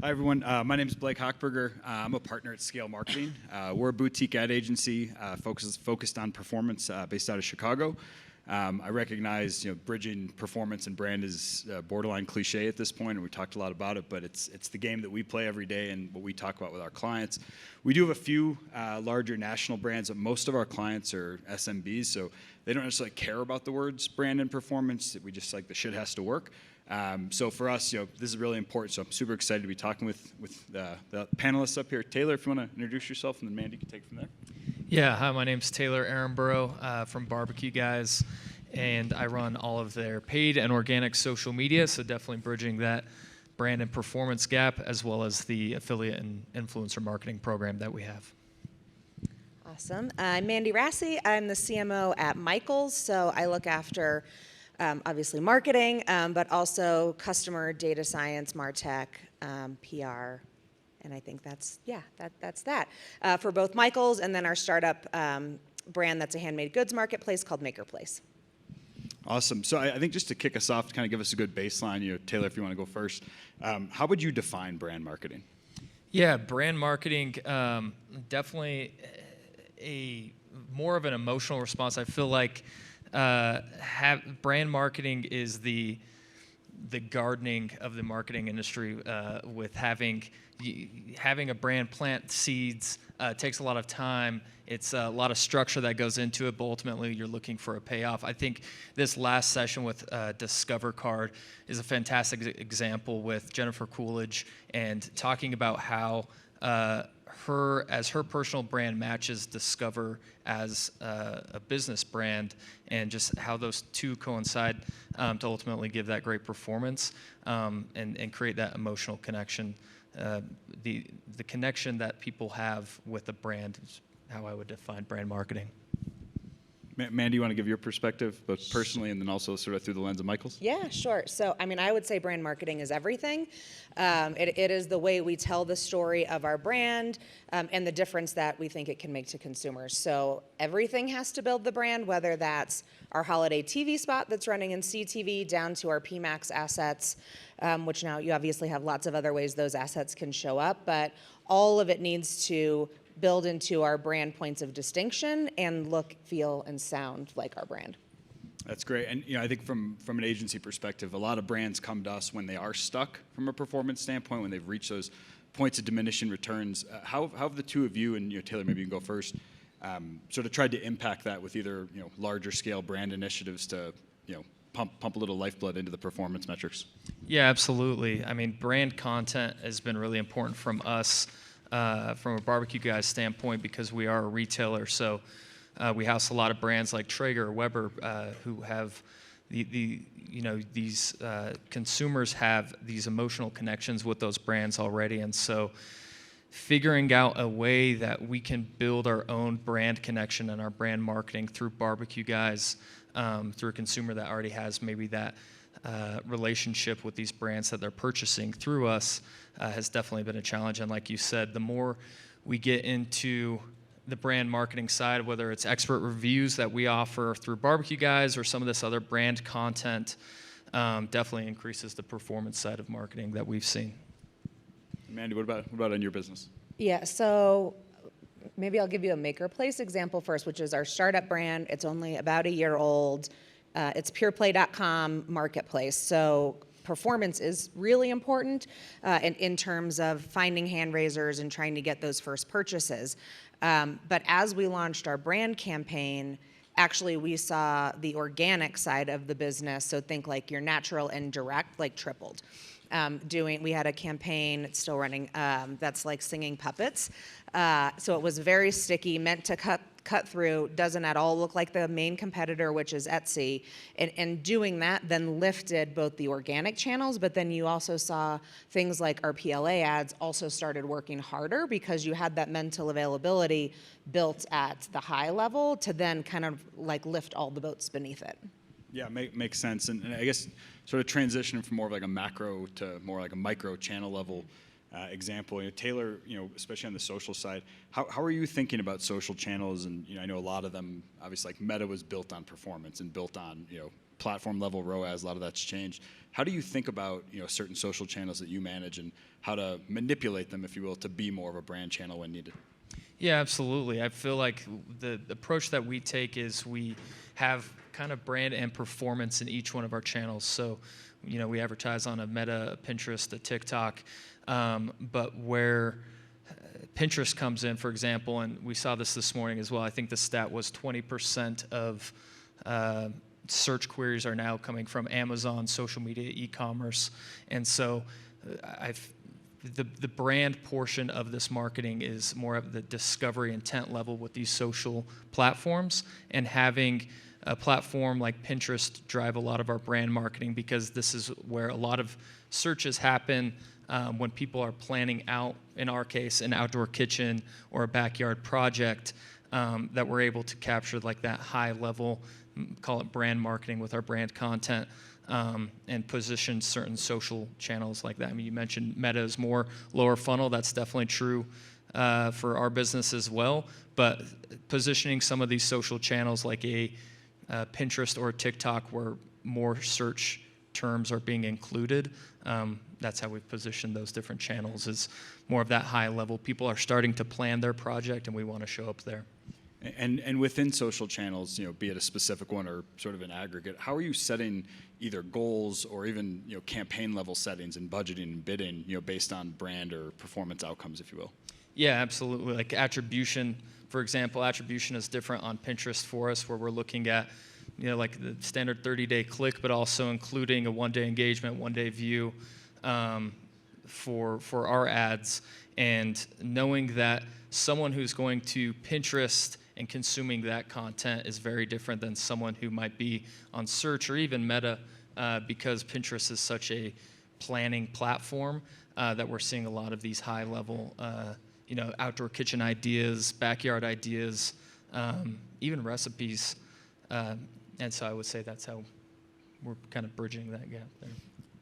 Hi, everyone. My name is Blake Hochberger. I'm a partner at Scale Marketing. We're a boutique ad agency focused on performance based out of Chicago. I recognize, bridging performance and brand is borderline cliche at this point, and we talked a lot about it, but it's the game that we play every day and what we talk about with our clients. We do have a few larger national brands, but most of our clients are SMBs, so they don't necessarily care about the words brand and performance. We just like the shit has to work. So for us, this is really important. So I'm super excited to be talking with the panelists up here. Taylor, if you want to introduce yourself, and then Mandy can take it from there. Yeah, hi, my name's Taylor Aramburu from Barbecue Guys, and I run all of their paid and organic social media, so definitely bridging that brand and performance gap, as well as the affiliate and influencer marketing program that we have. Awesome. I'm Mandy Rassi. I'm the CMO at Michaels, so I look after obviously marketing, but also customer data science, MarTech, PR, and I think that's that. For both Michaels and then our startup brand that's a handmade goods marketplace called Maker Place. Awesome. So I think just to kick us off, to kind of give us a good baseline, Taylor, if you want to go first, how would you define brand marketing? Yeah, brand marketing, definitely a more of an emotional response. I feel like brand marketing is the gardening of the marketing industry, with having a brand plant seeds. Takes a lot of time. It's a lot of structure that goes into it, but ultimately you're looking for a payoff. I think this last session with Discover Card is a fantastic example with Jennifer Coolidge, and talking about how her personal brand matches Discover as a business brand, and just how those two coincide to ultimately give that great performance and create that emotional connection. The connection that people have with a brand is how I would define brand marketing. Mandy, you want to give your perspective, both personally and then also sort of through the lens of Michaels? Yeah, sure. So, I would say brand marketing is everything. It is the way we tell the story of our brand and the difference that we think it can make to consumers. So everything has to build the brand, whether that's our holiday TV spot that's running in CTV down to our PMax assets, which now you obviously have lots of other ways those assets can show up, but all of it needs to build into our brand points of distinction and look, feel, and sound like our brand. That's great. And I think from an agency perspective, a lot of brands come to us when they are stuck from a performance standpoint, when they've reached those points of diminishing returns. How have the two of you, and Taylor, maybe you can go first, sort of tried to impact that with either larger scale brand initiatives to pump a little lifeblood into the performance metrics? Yeah, absolutely. Brand content has been really important from us. From a Barbecue Guys standpoint, because we are a retailer, so we house a lot of brands like Traeger, Weber, who have these consumers have these emotional connections with those brands already, and so figuring out a way that we can build our own brand connection and our brand marketing through Barbecue Guys, through a consumer that already has maybe that relationship with these brands that they're purchasing through us, has definitely been a challenge. And like you said, the more we get into the brand marketing side, whether it's expert reviews that we offer through Barbecue Guys or some of this other brand content, definitely increases the performance side of marketing that we've seen. Mandy, what about in your business? Yeah, so maybe I'll give you a Maker Place example first, which is our startup brand. It's only about a year old. It's pureplay.com marketplace. So performance is really important in terms of finding hand raisers and trying to get those first purchases. But as we launched our brand campaign, actually we saw the organic side of the business, so think like your natural and direct, like tripled. We had a campaign, it's still running, that's like singing puppets. So it was very sticky, meant to cut through, doesn't at all look like the main competitor, which is Etsy. And doing that then lifted both the organic channels, but then you also saw things like our PLA ads also started working harder because you had that mental availability built at the high level to then kind of like lift all the boats beneath it. Yeah, makes sense. And I guess sort of transitioning from more of like a macro to more like a micro channel level example. Taylor, especially on the social side, how are you thinking about social channels? And I know a lot of them, obviously, like Meta was built on performance and built on platform level ROAS, a lot of that's changed. How do you think about certain social channels that you manage and how to manipulate them, if you will, to be more of a brand channel when needed? Yeah, absolutely. I feel like the approach that we take is we have kind of brand and performance in each one of our channels. So, we advertise on a Meta, a Pinterest, a TikTok, but where Pinterest comes in, for example, and we saw this morning as well, I think the stat was 20% of search queries are now coming from Amazon, social media, e-commerce. And so the brand portion of this marketing is more of the discovery intent level with these social platforms, and having a platform like Pinterest drive a lot of our brand marketing, because this is where a lot of searches happen when people are planning out, in our case, an outdoor kitchen or a backyard project, that we're able to capture like that high level, call it brand marketing with our brand content, and position certain social channels like that. I mean, you mentioned Meta is more lower funnel. That's definitely true for our business as well. But positioning some of these social channels like a Pinterest or TikTok, where more search terms are being included, that's how we've positioned those different channels, is more of that high level. People are starting to plan their project, and we want to show up there. And within social channels, be it a specific one or sort of an aggregate, how are you setting either goals or even campaign level settings and budgeting and bidding, based on brand or performance outcomes, if you will? Yeah, absolutely. Like attribution, for example, attribution is different on Pinterest for us, where we're looking at like the standard 30-day click, but also including a one-day engagement, one-day view for our ads, and knowing that someone who's going to Pinterest and consuming that content is very different than someone who might be on search or even Meta, because Pinterest is such a planning platform that we're seeing a lot of these high-level, outdoor kitchen ideas, backyard ideas, even recipes. And so I would say that's how we're kind of bridging that gap there.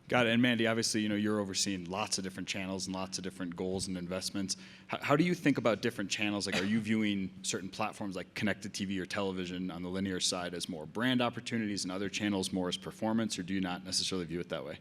Got it. And Mandy, obviously, you're overseeing lots of different channels and lots of different goals and investments. How do you think about different channels? Like, are you viewing certain platforms like connected TV or television on the linear side as more brand opportunities and other channels more as performance, or do you not necessarily view it that way?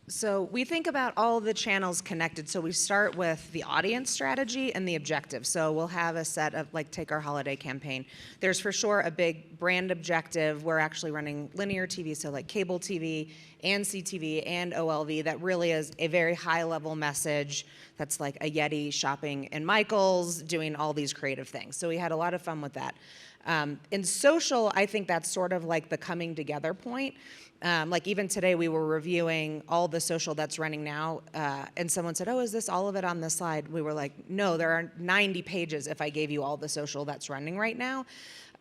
So we think about all the channels connected. So we start with the audience strategy and the objective. So we'll have a set of, like, take our holiday campaign. There's for sure a big brand objective. We're actually running linear TV, so like cable TV and CTV and OLV. That really is a very high level message. That's like a Yeti shopping in Michael's, doing all these creative things. So we had a lot of fun with that. In social, I think that's sort of like the coming together point. Like even today, we were reviewing all the social that's running now, and someone said, "Oh, is this all of it on this slide?" We were like, "No, there are 90 pages if I gave you all the social that's running right now."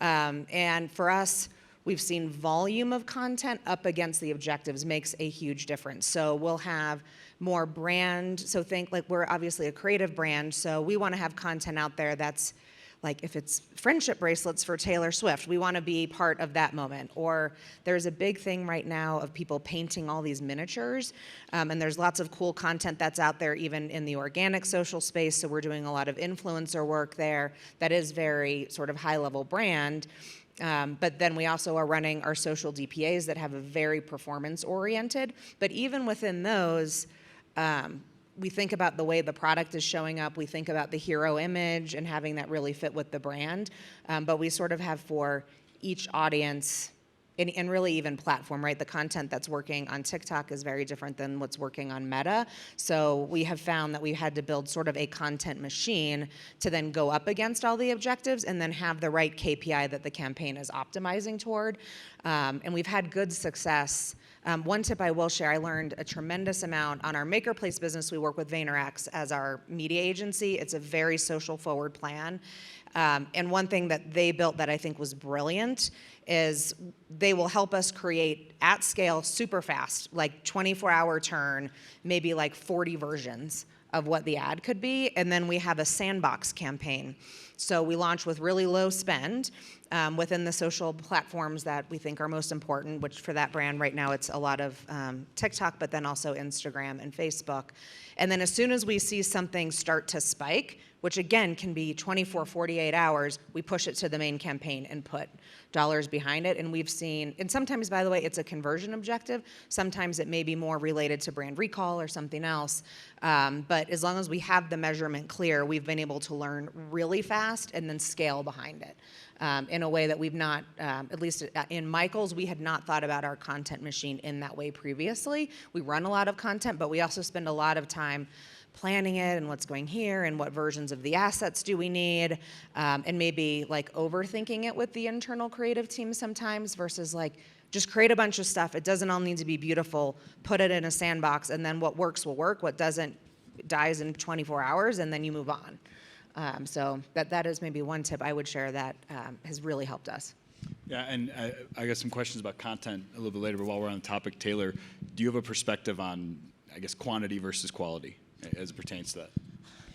And for us, we've seen volume of content up against the objectives makes a huge difference. So we'll have more brand. So think like we're obviously a creative brand, so we want to have content out there that's like, if it's friendship bracelets for Taylor Swift, we want to be part of that moment. Or there's a big thing right now of people painting all these miniatures, and there's lots of cool content that's out there even in the organic social space, so we're doing a lot of influencer work there that is very sort of high-level brand. But then we also are running our social DPAs that have a very performance-oriented. But even within those, we think about the way the product is showing up. We think about the hero image and having that really fit with the brand. But we sort of have for each audience and really even platform, right? The content that's working on TikTok is very different than what's working on Meta. So we have found that we had to build sort of a content machine to then go up against all the objectives and then have the right KPI that the campaign is optimizing toward. And we've had good success. One tip I will share, I learned a tremendous amount on our Makerplace business. We work with VaynerX as our media agency. It's a very social forward plan. And one thing that they built that I think was brilliant is they will help us create at scale super fast, like 24-hour turn, maybe like 40 versions of what the ad could be. And then we have a sandbox campaign. So we launch with really low spend, within the social platforms that we think are most important, which for that brand right now, it's a lot of TikTok, but then also Instagram and Facebook. And then as soon as we see something start to spike, which again can be 24, 48 hours, we push it to the main campaign and put dollars behind it. And we've seen, and sometimes, by the way, it's a conversion objective. Sometimes it may be more related to brand recall or something else. But as long as we have the measurement clear, we've been able to learn really fast and then scale behind it in a way that we've not, at least in Michael's, we had not thought about our content machine in that way previously. We run a lot of content, but we also spend a lot of time planning it and what's going here and what versions of the assets do we need, and maybe like overthinking it with the internal creative team sometimes versus like just create a bunch of stuff. It doesn't all need to be beautiful. Put it in a sandbox, and then what works will work. What doesn't dies in 24 hours, and then you move on. So that is maybe one tip I would share that has really helped us. Yeah, and I got some questions about content a little bit later, but while we're on the topic, Taylor, do you have a perspective on, I guess, quantity versus quality as it pertains to that?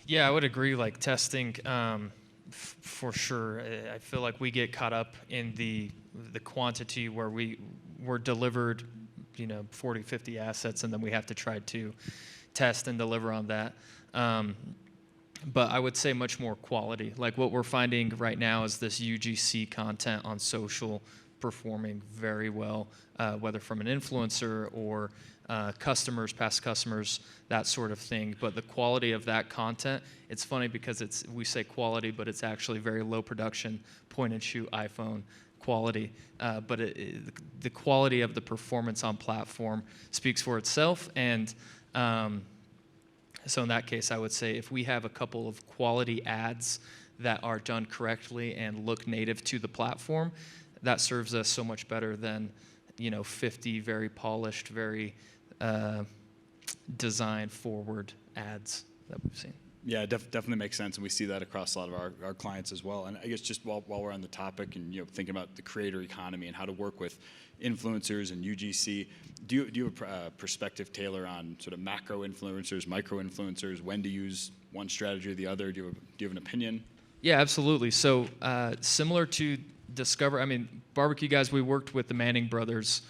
Yeah, I would agree. Like testing, for sure. I feel like we get caught up in the quantity where we're delivered, 40, 50 assets, and then we have to try to test and deliver on that. But I would say much more quality. Like what we're finding right now is this UGC content on social performing very well, whether from an influencer or customers, past customers, that sort of thing. But the quality of that content, it's funny because we say quality, but it's actually very low production, point and shoot iPhone quality. But the quality of the performance on platform speaks for itself. And so in that case, I would say if we have a couple of quality ads that are done correctly and look native to the platform, that serves us so much better than 50 very polished, very design-forward ads that we've seen. Yeah, definitely makes sense, and we see that across a lot of our clients as well. And I guess just while we're on the topic and thinking about the creator economy and how to work with influencers and UGC, do you have a perspective, Taylor, on sort of macro influencers, micro influencers, when to use one strategy or the other? Do you have an opinion? Yeah, absolutely. So similar to Discover, barbecue guys, we worked with the Manning brothers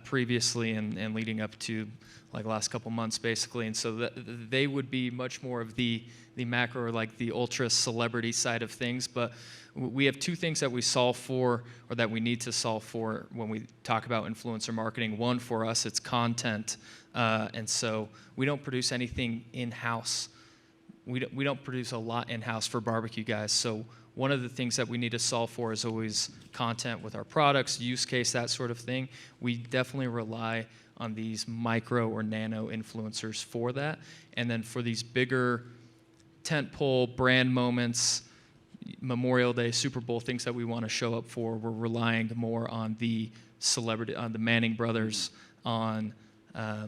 previously and leading up to like last couple months basically, and so they would be much more of the macro or like the ultra celebrity side of things. But we have two things that we solve for, or that we need to solve for when we talk about influencer marketing. One, for us, it's content, and so we don't produce anything in-house. We don't produce a lot in-house for barbecue guys. So one of the things that we need to solve for is always content with our products, use case, that sort of thing. We definitely rely on these micro or nano influencers for that. And then for these bigger tentpole brand moments, Memorial Day, Super Bowl, things that we want to show up for, we're relying more on the celebrity, on the Manning brothers, on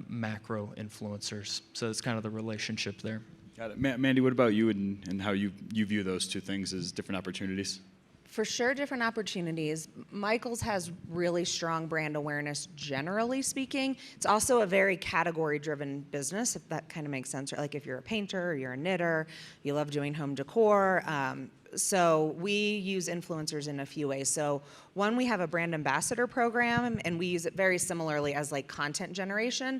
macro influencers. So it's kind of the relationship there. Got it. Mandy, what about you and how you view those two things as different opportunities? For sure, different opportunities. Michael's has really strong brand awareness, generally speaking. It's also a very category-driven business, if that kind of makes sense. Like if you're a painter, or you're a knitter, you love doing home decor. So we use influencers in a few ways. So one, we have a brand ambassador program, and we use it very similarly as like content generation.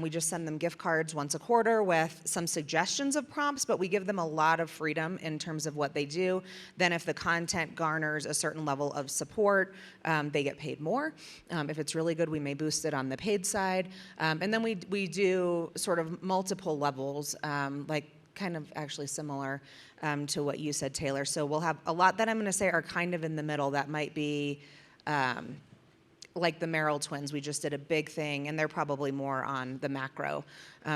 We just send them gift cards once a quarter with some suggestions of prompts, but we give them a lot of freedom in terms of what they do. Then if the content garners a certain level of support, they get paid more. If it's really good, we may boost it on the paid side. And then we do sort of multiple levels, like kind of actually similar to what you said, Taylor. So we'll have a lot that I'm going to say are kind of in the middle. That might be like the Merrill twins. We just did a big thing, and they're probably more on the macro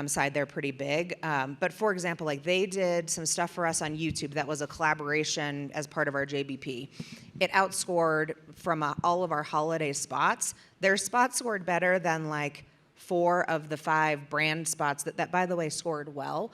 side. They're pretty big. But for example, like they did some stuff for us on YouTube that was a collaboration as part of our JBP. It outscored from all of our holiday spots. Their spots scored better than like 4 of the 5 brand spots that by the way, scored well.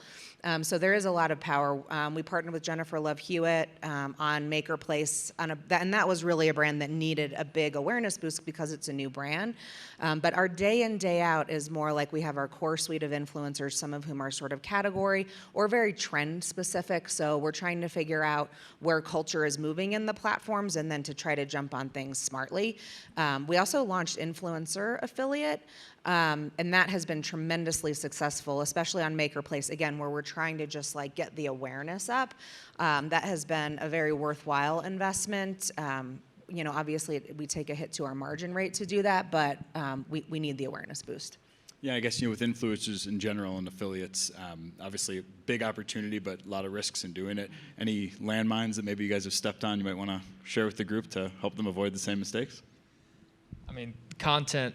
So there is a lot of power. We partnered with Jennifer Love Hewitt on Maker Place, and that was really a brand that needed a big awareness boost because it's a new brand. But our day in, day out is more like we have our core suite of influencers, some of whom are sort of category or very trend specific. So we're trying to figure out where culture is moving in the platforms and then to try to jump on things smartly. We also launched Influencer Affiliate. And that has been tremendously successful, especially on Maker Place, again, where we're trying to just like get the awareness up. That has been a very worthwhile investment. You know, obviously we take a hit to our margin rate to do that, but we need the awareness boost. Yeah, I guess, you know, with influencers in general and affiliates, obviously a big opportunity, but a lot of risks in doing it. Any landmines that maybe you guys have stepped on you might want to share with the group to help them avoid the same mistakes? I mean, content,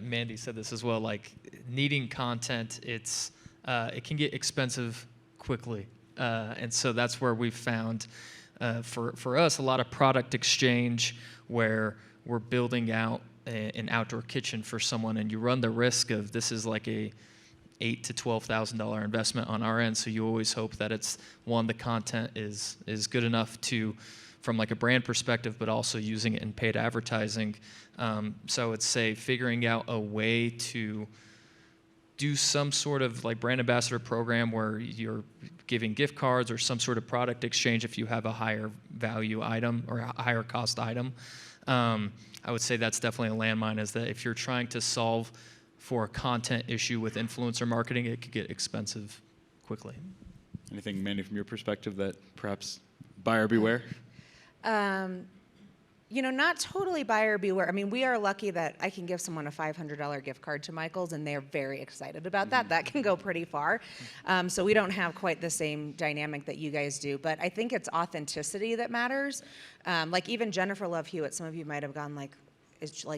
Mandy said this as well, like needing content, it can get expensive quickly. And so that's where we've found, for us, a lot of product exchange where we're building out an outdoor kitchen for someone, and you run the risk of this is like a $8,000 to $12,000 investment on our end. So you always hope that it's, one, the content is good enough to, from like a brand perspective, but also using it in paid advertising. So it's, say, figuring out a way to do some sort of like brand ambassador program where you're giving gift cards or some sort of product exchange if you have a higher value item or a higher cost item. I would say that's definitely a landmine, is that if you're trying to solve for a content issue with influencer marketing, it could get expensive quickly. Anything, Mandy, from your perspective that perhaps buyer beware? You know, not totally buyer beware. I mean, we are lucky that I can give someone a $500 gift card to Michael's, and they're very excited about that. That can go pretty far. So we don't have quite the same dynamic that you guys do. But I think it's authenticity that matters. Like even Jennifer Love Hewitt, some of you might have gone like,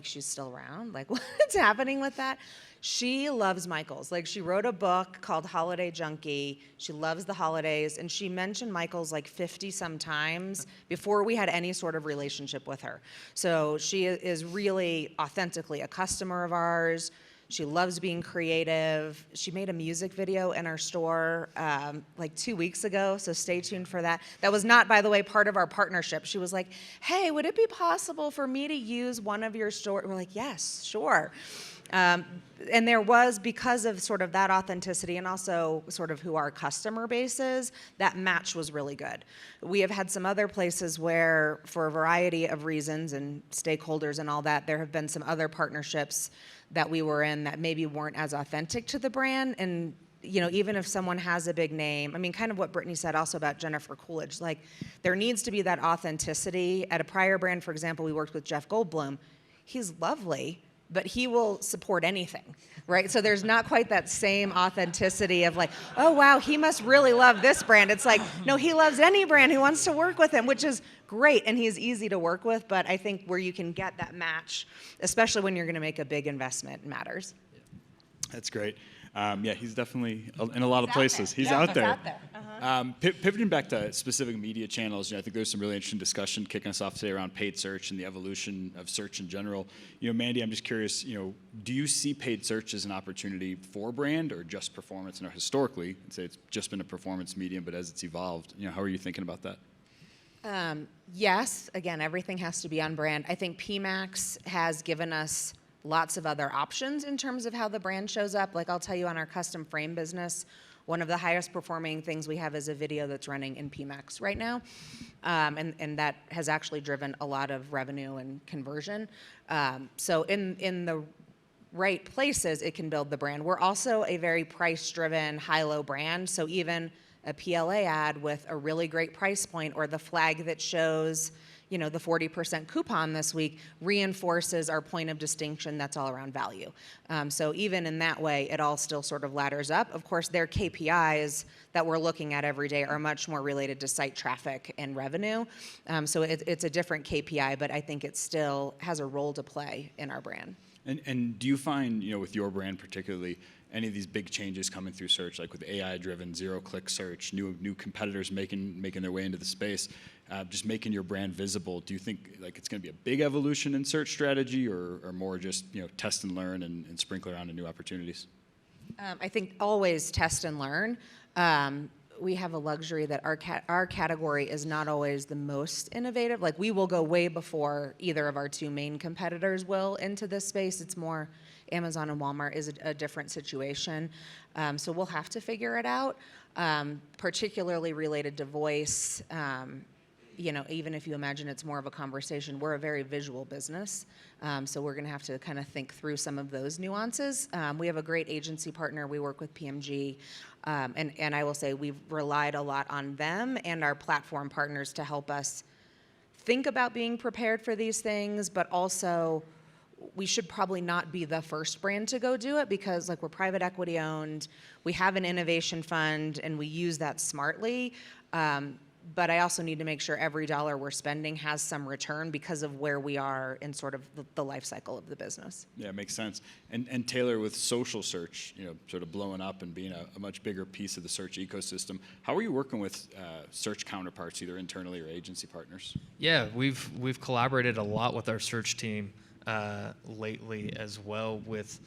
she's still around? Like, what's happening with that? She loves Michael's. Like, she wrote a book called Holiday Junkie. She loves the holidays, and she mentioned Michael's like 50 some times before we had any sort of relationship with her. So she is really authentically a customer of ours. She loves being creative. She made a music video in our store like 2 weeks ago, so stay tuned for that. That was not, by the way, part of our partnership. She was like, hey, would it be possible for me to use one of your stores? We're like, yes, sure. And there was, because of sort of that authenticity and also sort of who our customer base is, that match was really good. We have had some other places where, for a variety of reasons and stakeholders and all that, there have been some other partnerships that we were in that maybe weren't as authentic to the brand. And you know, even if someone has a big name, I mean, kind of what Brittany said also about Jennifer Coolidge, like there needs to be that authenticity. At a prior brand, for example, we worked with Jeff Goldblum. He's lovely, but he will support anything, right? So there's not quite that same authenticity of like, oh wow, he must really love this brand. It's like, no, he loves any brand who wants to work with him, which is great, and he's easy to work with, but I think where you can get that match, especially when you're gonna make a big investment, matters. That's great. Yeah, he's definitely in a lot of places. He's out there. Out there. Uh-huh. Pivoting back to specific media channels, you know, I think there's some really interesting discussion kicking us off today around paid search and the evolution of search in general. You know, Mandy, I'm just curious, you know, do you see paid search as an opportunity for brand or just performance? You know, historically, I'd say it's just been a performance medium, but as it's evolved, you know, how are you thinking about that? Yes, again, everything has to be on brand. I think PMax has given us lots of other options in terms of how the brand shows up. Like I'll tell you, on our custom frame business, one of the highest performing things we have is a video that's running in PMax right now. And that has actually driven a lot of revenue and conversion. So in the right places, it can build the brand. We're also a very price-driven, high-low brand. So even a PLA ad with a really great price point, or the flag that shows, you know, the 40% coupon this week, reinforces our point of distinction that's all around value. So even in that way, it all still sort of ladders up. Of course, their KPIs that we're looking at every day are much more related to site traffic and revenue. So it's a different KPI, but I think it still has a role to play in our brand. And do you find, you know, with your brand particularly, any of these big changes coming through search, like with AI-driven zero-click search, new competitors making their way into the space, just making your brand visible. Do you think like it's going to be a big evolution in search strategy, or more just test and learn and sprinkle around in new opportunities? I think always test and learn. We have a luxury that our category is not always the most innovative. Like we will go way before either of our two main competitors will into this space. It's more Amazon and Walmart is a different situation. So we'll have to figure it out, particularly related to voice. Even if you imagine it's more of a conversation, we're a very visual business. So we're going to have to kind of think through some of those nuances. We have a great agency partner. We work with PMG. And I will say we've relied a lot on them and our platform partners to help us think about being prepared for these things, but also we should probably not be the first brand to go do it because like we're private equity owned, we have an innovation fund and we use that smartly. But I also need to make sure every dollar we're spending has some return because of where we are in sort of the life cycle of the business. Yeah, it makes sense. And Taylor, with social search, sort of blowing up and being a much bigger piece of the search ecosystem, how are you working with search counterparts, either internally or agency partners? Yeah, we've collaborated a lot with our search team lately as well, with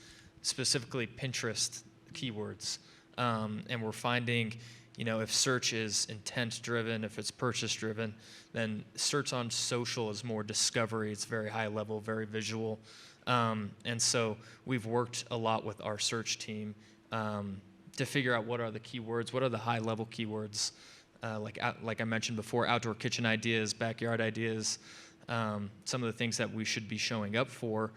specifically Pinterest keywords, and we're finding, if search is intent driven, if it's purchase driven, then search on social is more discovery. It's very high level, very visual, and so we've worked a lot with our search team to figure out what are the keywords, what are the high level keywords, like I mentioned before, outdoor kitchen ideas, backyard ideas. Some of the things that we should be showing up for,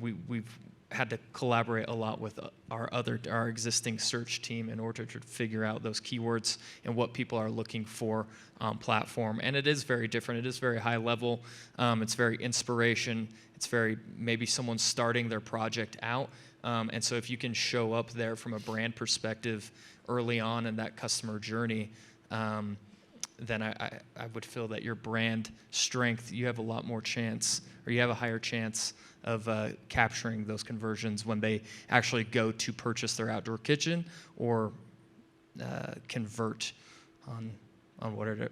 we've had to collaborate a lot with our existing search team in order to figure out those keywords and what people are looking for on platform. And it is very different. It is very high level. It's very inspiration. It's very maybe someone starting their project out. And so if you can show up there from a brand perspective early on in that customer journey, then I would feel that your brand strength, you have a lot more chance, or you have a higher chance of capturing those conversions when they actually go to purchase their outdoor kitchen or convert on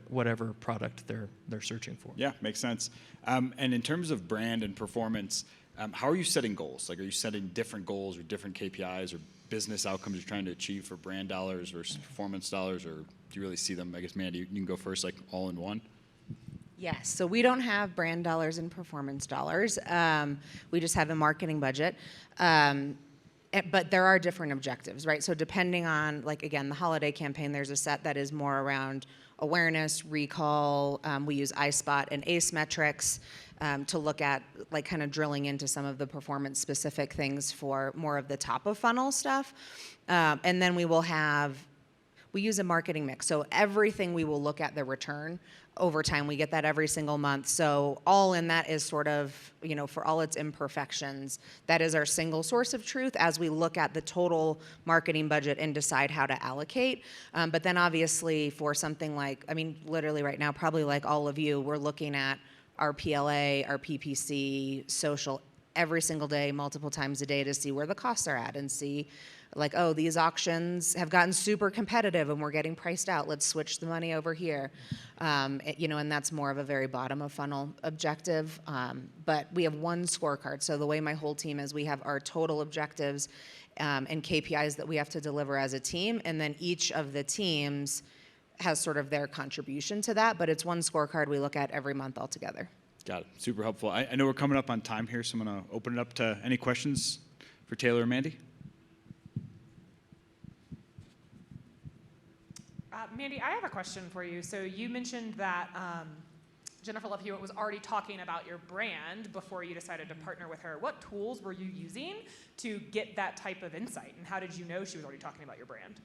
whatever product they're searching for. Yeah, makes sense. And in terms of brand and performance, how are you setting goals? Like, are you setting different goals or different KPIs or business outcomes you're trying to achieve for brand dollars versus performance dollars, or do you really see them? I guess, Mandy, you can go first, like all in one. Yes, so we don't have brand dollars and performance dollars. We just have a marketing budget. But there are different objectives, right? So depending on, like, again, the holiday campaign, there's a set that is more around awareness, recall. We use iSpot and ACE metrics to look at, like, kind of drilling into some of the performance-specific things for more of the top-of-funnel stuff. And then we use a marketing mix. So everything we will look at the return over time. We get that every single month. So all in that is sort of, for all its imperfections, that is our single source of truth as we look at the total marketing budget and decide how to allocate. But then obviously for something like, literally right now, probably like all of you, we're looking at our PLA, our PPC, social every single day, multiple times a day to see where the costs are at and see, like, oh, these auctions have gotten super competitive and we're getting priced out. Let's switch the money over here. And that's more of a very bottom of funnel objective. But we have one scorecard. So the way my whole team is, we have our total objectives and KPIs that we have to deliver as a team. And then each of the teams has sort of their contribution to that. But it's one scorecard we look at every month altogether. Got it. Super helpful. I know we're coming up on time here, so I'm going to open it up to any questions for Taylor or Mandy. Mandy, I have a question for you. So you mentioned that Jennifer Love Hewitt was already talking about your brand before you decided to partner with her. What tools were you using to get that type of insight, and how did you know she was already talking about your brand?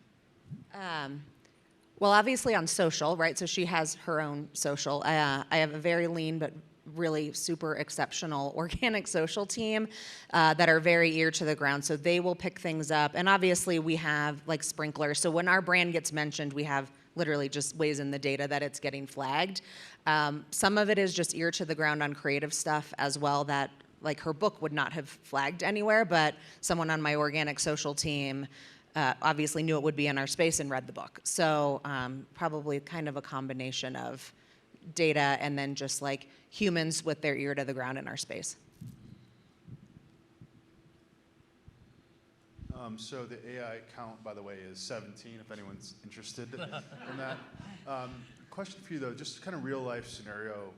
Well, obviously on social, right? So she has her own social. I have a very lean but really super exceptional organic social team that are very ear to the ground. So they will pick things up. And obviously we have like sprinklers. So when our brand gets mentioned, we have literally just ways in the data that it's getting flagged. Some of it is just ear to the ground on creative stuff as well that like her book would not have flagged anywhere, but someone on my organic social team obviously knew it would be in our space and read the book. So probably kind of a combination of data and then just like humans with their ear to the ground in our space. So the AI count, by the way, is 17, if anyone's interested in that. Question for you, though, just kind of real-life scenario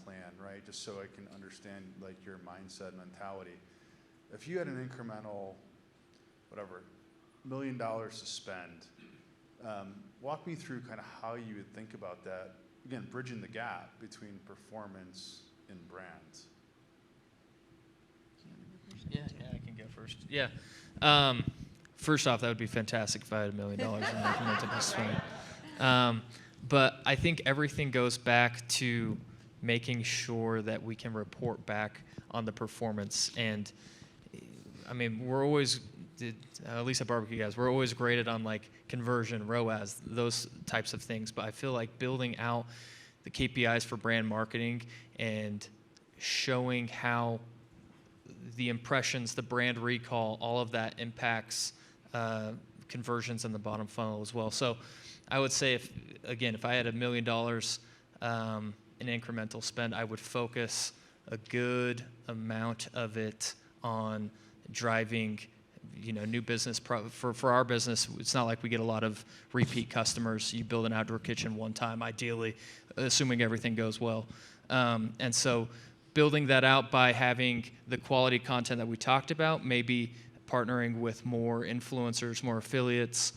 plan, right? Just so I can understand, like, your mindset, mentality. If you had an incremental, whatever, $1 million to spend, walk me through kind of how you would think about that. Again, bridging the gap between performance and brands. Yeah, I can go first. Yeah. First off, that would be fantastic if I had $1 million in incremental spend. But I think everything goes back to making sure that we can report back on the performance. And I mean, we're always, at least at Barbecue Guys, we're always graded on like conversion, ROAS, those types of things. But I feel like building out the KPIs for brand marketing and showing how the impressions, the brand recall, all of that impacts conversions in the bottom funnel as well. So I would say, if I had $1 million in incremental spend, I would focus a good amount of it on driving, new business. For our business, it's not like we get a lot of repeat customers. You build an outdoor kitchen one time, ideally, assuming everything goes well. And so building that out by having the quality content that we talked about, maybe partnering with more influencers, more affiliates,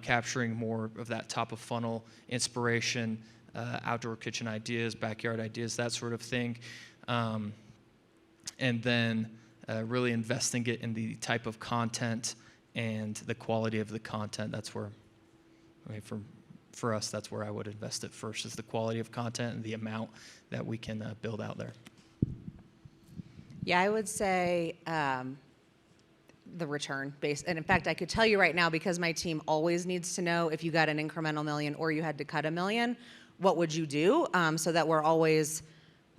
capturing more of that top of funnel inspiration, outdoor kitchen ideas, backyard ideas, that sort of thing. And then really investing it in the type of content and the quality of the content. That's where, for us, that's where I would invest it first, is the quality of content and the amount that we can build out there. Yeah, I would say the return base. And in fact, I could tell you right now, because my team always needs to know if you got an incremental $1 million or you had to cut $1 million, what would you do? So that we're always,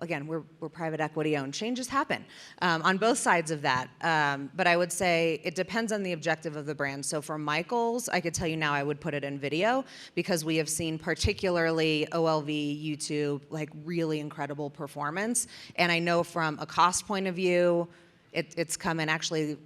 again, we're private equity owned. Changes happen on both sides of that. But I would say it depends on the objective of the brand. So for Michael's, I could tell you now I would put it in video, because we have seen particularly OLV, YouTube, like really incredible performance. And I know from a cost point of view, it's come in actually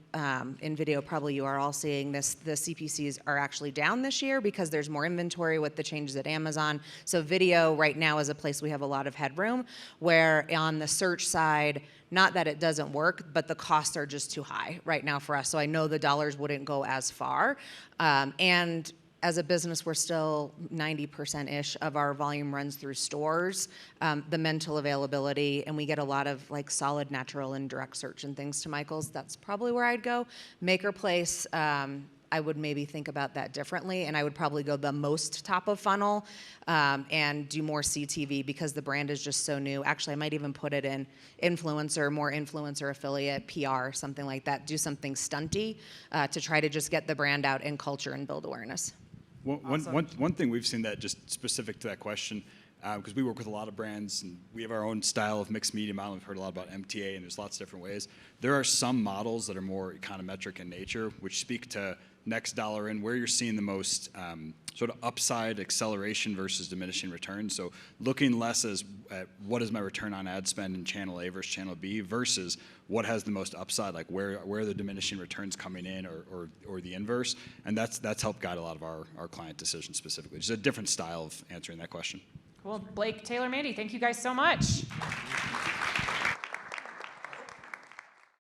in video. Probably you are all seeing this. The CPCs are actually down this year because there's more inventory with the changes at Amazon. So video right now is a place we have a lot of headroom, where on the search side, not that it doesn't work, but the costs are just too high right now for us. So I know the dollars wouldn't go as far. And as a business, we're still 90%-ish of our volume runs through stores, the mental availability, and we get a lot of like solid, natural, and direct search and things to Michael's. That's probably where I'd go. Maker Place, I would maybe think about that differently, and I would probably go the most top of funnel and do more CTV, because the brand is just so new. Actually, I might even put it in influencer, more influencer affiliate, PR, something like that. Do something stunty to try to just get the brand out in culture and build awareness. One thing we've seen that just specific to that question, because we work with a lot of brands and we have our own style of mixed media model. We've heard a lot about MTA, and there's lots of different ways. There are some models that are more econometric in nature, which speak to next dollar in, where you're seeing the most sort of upside acceleration versus diminishing returns. So looking less at what is my return on ad spend in channel A versus channel B versus what has the most upside, like where are the diminishing returns coming in, or the inverse. And that's helped guide a lot of our client decisions specifically. Just a different style of answering that question. Well, Blake, Taylor, Mandy, thank you guys so much.